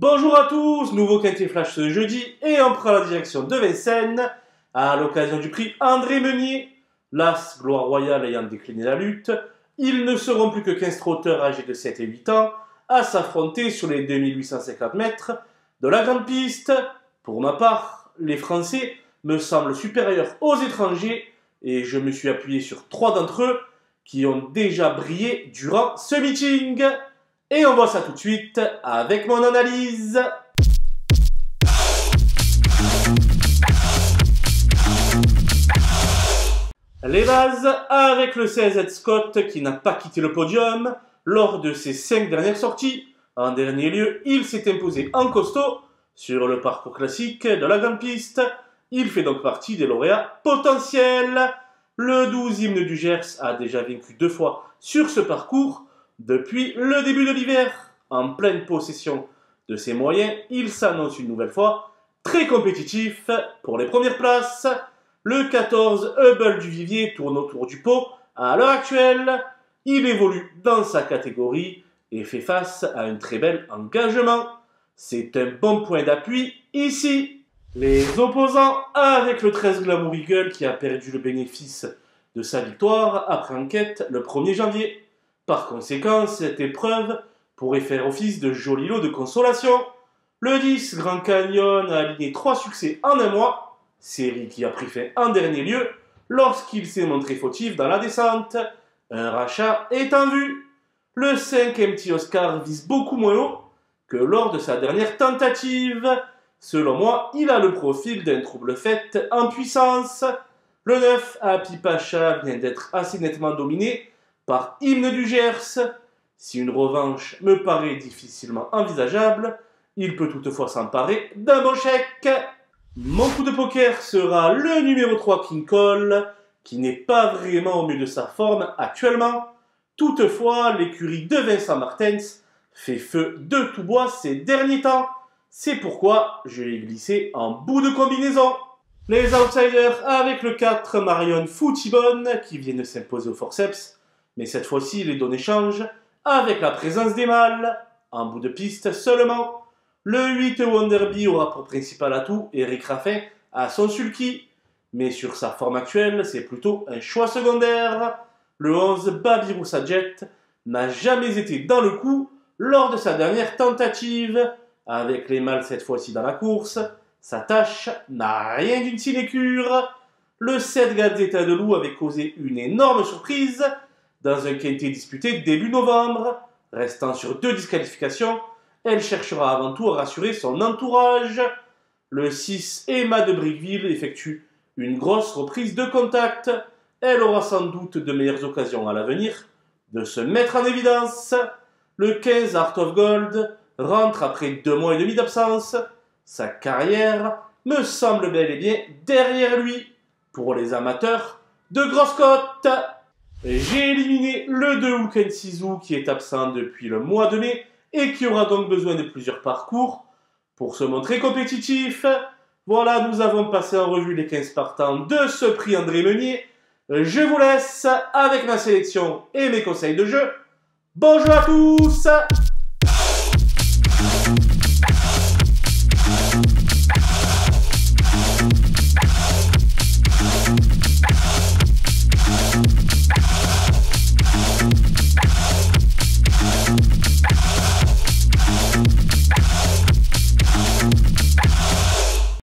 Bonjour à tous, nouveau quintet flash ce jeudi et on prend la direction de Vincennes à l'occasion du prix André Meunier. L'As Gloire Royale ayant décliné la lutte, ils ne seront plus que 15 trotteurs âgés de 7 et 8 ans à s'affronter sur les 2850 mètres de la grande piste. Pour ma part, les Français me semblent supérieurs aux étrangers et je me suis appuyé sur 3 d'entre eux qui ont déjà brillé durant ce meeting. Et on voit ça tout de suite avec mon analyse. Les bases avec le 16 Ed Scott qui n'a pas quitté le podium lors de ses 5 dernières sorties. En dernier lieu, il s'est imposé en costaud sur le parcours classique de la grande piste. Il fait donc partie des lauréats potentiels. Le 12 Hymne du Gers a déjà vaincu 2 fois sur ce parcours depuis le début de l'hiver. En pleine possession de ses moyens, il s'annonce une nouvelle fois très compétitif pour les premières places. Le 14 Hubble du Vivier tourne autour du pot à l'heure actuelle. Il évolue dans sa catégorie et fait face à un très bel engagement. C'est un bon point d'appui ici. Les opposants avec le 13 Glamour Eagle qui a perdu le bénéfice de sa victoire après enquête le 1er janvier. Par conséquent, cette épreuve pourrait faire office de joli lot de consolation. Le 10 Grand Canyon a aligné 3 succès en un mois, série qui a pris fin en dernier lieu lorsqu'il s'est montré fautif dans la descente. Un rachat est en vue. Le 5 MT Oscar vise beaucoup moins haut que lors de sa dernière tentative. Selon moi, il a le profil d'un trouble fait en puissance. Le 9 Happy Pacha vient d'être assez nettement dominé par Hymne du Gers. Si une revanche me paraît difficilement envisageable, il peut toutefois s'emparer d'un bon chèque. Mon coup de poker sera le numéro 3 King Cole, qui n'est pas vraiment au mieux de sa forme actuellement. Toutefois, l'écurie de Vincent Martens fait feu de tout bois ces derniers temps. C'est pourquoi je l'ai glissé en bout de combinaison. Les outsiders avec le 4 Marion Footibone qui vient de s'imposer au forceps. Mais cette fois-ci, les données changent avec la présence des mâles, en bout de piste seulement. Le 8 Wonderby aura pour principal atout Eric Raffin à son sulky. Mais sur sa forme actuelle, c'est plutôt un choix secondaire. Le 11 Babiru Sajet n'a jamais été dans le coup lors de sa dernière tentative. Avec les mâles cette fois-ci dans la course, sa tâche n'a rien d'une sinécure. Le 7 Gazeta de Loup avait causé une énorme surprise dans un quintet disputé début novembre. Restant sur 2 disqualifications, elle cherchera avant tout à rassurer son entourage. Le 6 Emma de Brickville effectue une grosse reprise de contact. Elle aura sans doute de meilleures occasions à l'avenir de se mettre en évidence. Le 15 Art of Gold rentre après 2 mois et demi d'absence. Sa carrière me semble bel et bien derrière lui. Pour les amateurs de grosses cotes, j'ai éliminé le 2 Hulken Sisu qui est absent depuis le mois de mai et qui aura donc besoin de plusieurs parcours pour se montrer compétitif. Voilà, nous avons passé en revue les 15 partants de ce prix André Meunier. Je vous laisse avec ma sélection et mes conseils de jeu. Bonjour à tous!